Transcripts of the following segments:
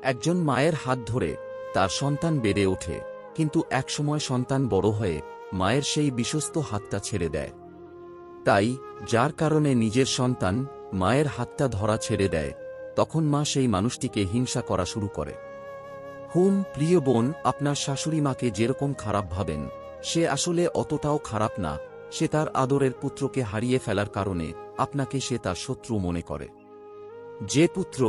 একজন মায়ের হাত ধরে তার সন্তান বেড়ে ওঠে, কিন্তু একসময় সন্তান বড় হয়ে মায়ের সেই বিশ্বস্ত হাতটা ছেড়ে দেয়। তাই যার কারণে নিজের সন্তান মায়ের হাতটা ধরা ছেড়ে দেয়, তখন মা সেই মানুষটিকে হিংসা করা শুরু করে। প্রিয় বোন, আপনার শাশুড়ি মাকে যেরকম খারাপ ভাবেন, সে আসলে অতটাও খারাপ না। সে তার আদরের পুত্রকে হারিয়ে ফেলার কারণে আপনাকে সে তার শত্রু মনে করে। যে পুত্র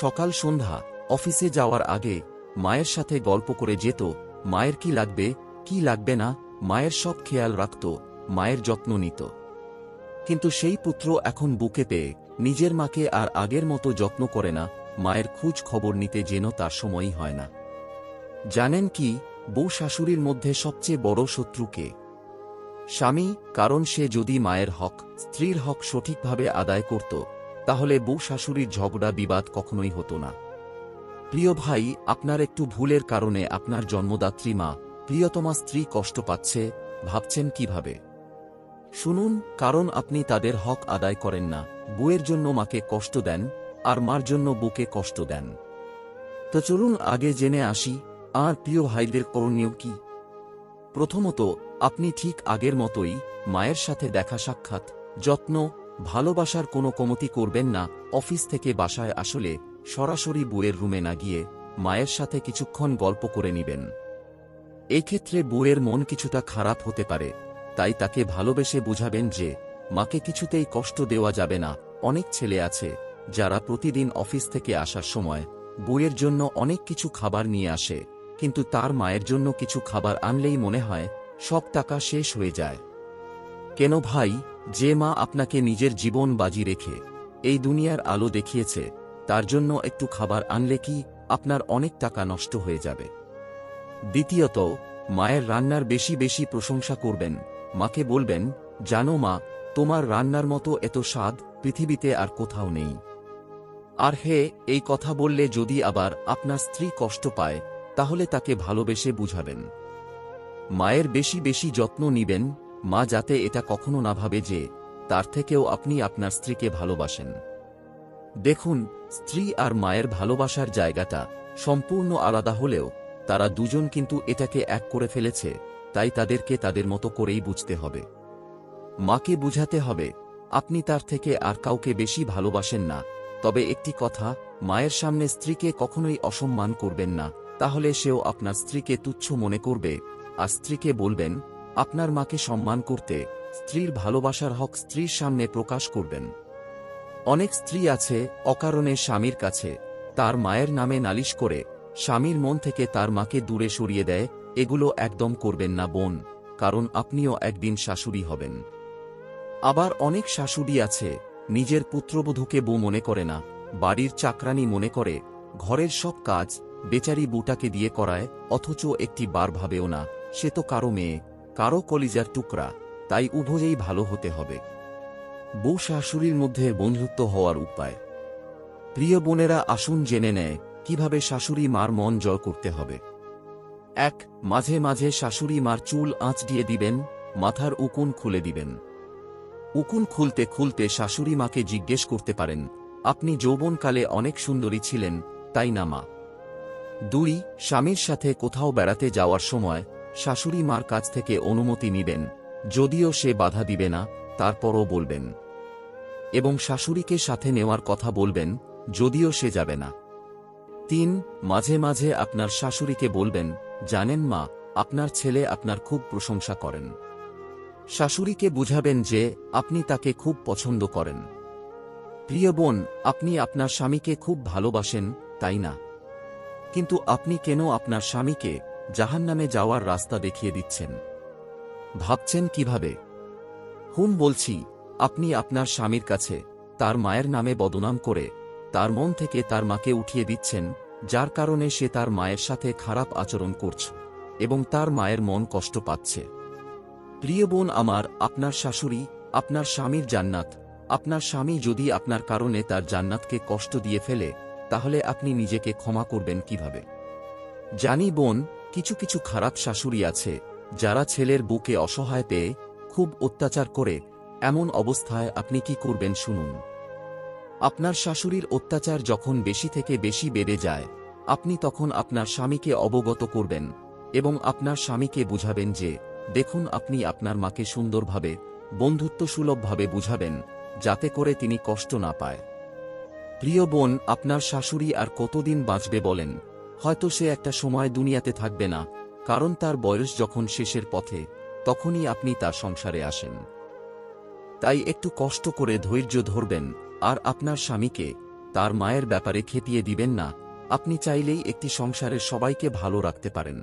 সকাল সন্ধ্যা অফিসে যাওয়ার আগে মায়ের সাথে গল্প করে যেত, মায়ের কি লাগবে কি লাগবে না, মায়ের সব খেয়াল রাখত, মায়ের যত্ন নিত, কিন্তু সেই পুত্র এখন বুকে পেয়ে নিজের মাকে আর আগের মতো যত্ন করে না, মায়ের খোঁজ খবর নিতে যেন তার সময়ই হয় না। জানেন কি, বউ শাশুড়ির মধ্যে সবচেয়ে বড় শত্রু কে? স্বামী। কারণ সে যদি মায়ের হক, স্ত্রীর হক সঠিকভাবে আদায় করত, তাহলে বউ শাশুড়ির ঝগড়া বিবাদ কখনোই হতো না। প্রিয় ভাই, আপনার একটু ভুলের কারণে আপনার জন্মদাত্রী মা, প্রিয়তমা স্ত্রী কষ্ট পাচ্ছে। ভাবছেন কিভাবে? শুনুন, কারণ আপনি তাদের হক আদায় করেন না। বউয়ের জন্য মাকে কষ্ট দেন, আর মার জন্য বউকে কষ্ট দেন। তো চলুন আগে জেনে আসি আর প্রিয় ভাইদের করণীয় কি। প্রথমত, আপনি ঠিক আগের মতোই মায়ের সাথে দেখা সাক্ষাৎ, যত্ন, ভালোবাসার কোনো কমতি করবেন না। অফিস থেকে বাসায় আসলে সরাসরি বউয়ের রুমে না গিয়ে মায়ের সাথে কিছুক্ষণ গল্প করে নেবেন। এই ক্ষেত্রে বউয়ের মন কিছুটা খারাপ হতে পারে, তাই তাকে ভালোবেসে বুঝাবেন যে মাকে কিছুতেই কষ্ট দেওয়া যাবে না। অনেক ছেলে আছে যারা প্রতিদিন অফিস থেকে আসার সময় বউয়ের জন্য অনেক কিছু খাবার নিয়ে আসে, কিন্তু তার মায়ের জন্য কিছু খাবার আনলেই মনে হয় সব টাকা শেষ হয়ে যায়। কেন ভাই? যে মা আপনাকে নিজের জীবন বাজি রেখে এই দুনিয়ার আলো দেখিয়েছে, তার জন্য একটু খাবার আনলে কি আপনার অনেক টাকা নষ্ট হয়ে যাবে? দ্বিতীয়ত, মায়ের রান্নার বেশি বেশি প্রশংসা করবেন। মাকে বলবেন, জানো মা, তোমার রান্নার মতো এত স্বাদ পৃথিবীতে আর কোথাও নেই। আর হে, এই কথা বললে যদি আবার আপনার স্ত্রী কষ্ট পায়, তাহলে তাকে ভালোবেসে বুঝাবেন। মায়ের বেশি বেশি যত্ন নিবেন, মা যাতে এটা কখনো না ভাবে যে তার থেকেও আপনি আপনার স্ত্রীকে ভালোবাসেন। দেখুন, স্ত্রী আর মায়ের ভালোবাসার জায়গাটা সম্পূর্ণ আলাদা হলেও তারা দুজন কিন্তু এটাকে এক করে ফেলেছে, তাই তাদেরকে তাদের মতো করেই বুঝতে হবে। মাকে বুঝাতে হবে আপনি তার থেকে আর কাউকে বেশি ভালোবাসেন না। তবে একটি কথা, মায়ের সামনে স্ত্রীকে কখনোই অসম্মান করবেন না, তাহলে সেও আপনার স্ত্রীকে তুচ্ছ মনে করবে। আর স্ত্রীকে বলবেন আপনার মাকে সম্মান করতে, স্ত্রীর ভালোবাসার হক স্ত্রীর সামনে প্রকাশ করবেন। অনেক স্ত্রী আছে অকারণে স্বামীর কাছে তার মায়ের নামে নালিশ করে স্বামীর মন থেকে তার মাকে দূরে সরিয়ে দেয়। এগুলো একদম করবেন না বোন, কারণ আপনিও একদিন শাশুড়ি হবেন। আবার অনেক শাশুড়ি আছে নিজের পুত্রবধূকে বউ মনে করে না, বাড়ির চাকরানি মনে করে, ঘরের সব কাজ বেচারি বউটাকে দিয়ে করায়, অথচ একটি বার ভাবেও না সে তো কারো মেয়ে, কারো কলিজার টুকরা। তাই উভয়েই ভালো হতে হবে। বউ শাশুড়ির মধ্যে বন্ধুত্ব হওয়ার উপায়। প্রিয় বোনেরা, আসুন জেনে নেয় কিভাবে শাশুড়ি মার মন জয় করতে হবে। ১. মাঝে মাঝে শাশুড়ি মার চুল আঁচ দিয়ে দিবেন, মাথার উকুন খুলে দিবেন। উকুন খুলতে খুলতে শাশুড়ি মাকে জিজ্ঞেস করতে পারেন, আপনি যৌবনকালে অনেক সুন্দরী ছিলেন, তাই না মা? ২. স্বামীর সাথে কোথাও বেড়াতে যাওয়ার সময় শাশুড়ি মার কাছ থেকে অনুমতি নিবেন, যদিও সে বাধা দিবে না, তারপরও বলবেন। এবং শাশুড়িকে সাথে নেওয়ার কথা বলবেন, যদিও সে যাবে না। ৩. মাঝে মাঝে আপনার শাশুড়িকে বলবেন, জানেন মা, আপনার ছেলে আপনার খুব প্রশংসা করেন। শাশুড়িকে বুঝাবেন যে আপনি তাকে খুব পছন্দ করেন। প্রিয় বোন, আপনি আপনার স্বামীকে খুব ভালোবাসেন, তাই না? কিন্তু আপনি কেন আপনার স্বামীকে জাহান্নামে যাওয়ার রাস্তা দেখিয়ে দিচ্ছেন? ভাবছেন কিভাবে? বলছি, আপনি আপনার স্বামীর কাছে তার মায়ের নামে বদনাম করে তার মন থেকে তার মাকে উঠিয়ে দিচ্ছেন, যার কারণে সে তার মায়ের সাথে খারাপ আচরণ করছে এবং তার মায়ের মন কষ্ট পাচ্ছে। প্রিয় বোন আমার, আপনার শাশুড়ি আপনার স্বামীর জান্নাত। আপনার স্বামী যদি আপনার কারণে তার জান্নাতকে কষ্ট দিয়ে ফেলে, তাহলে আপনি নিজেকে ক্ষমা করবেন কিভাবে? জানি বোন, কিছু কিছু খারাপ শাশুড়ি আছে যারা ছেলের বুকে অসহায় পেয়ে খুব অত্যাচার করে। এমন অবস্থায় আপনি কি করবেন শুনুন। আপনার শাশুড়ির অত্যাচার যখন বেশি থেকে বেশি বেড়ে যায়, আপনি তখন আপনার স্বামীকে অবগত করবেন এবং আপনার স্বামীকে বুঝাবেন যে দেখুন, আপনি আপনার মাকে সুন্দরভাবে, বন্ধুত্বসুলভভাবে বুঝাবেন, যাতে করে তিনি কষ্ট না পায়। প্রিয় বোন, আপনার শাশুড়ি আর কতদিন বাঁচবে বলেন? হয়তো সে একটা সময় দুনিয়াতে থাকবে না, কারণ তার বয়স যখন শেষের পথে, তখনই আপনি তার সংসারে আসেন। তাই একটু কষ্ট করে ধৈর্য ধরবেন, আর আপনার স্বামীকে তার মায়ের ব্যাপারে খেপিয়ে দিবেন না। আপনি চাইলেই একটি সংসারের সবাইকে ভালো রাখতে পারেন।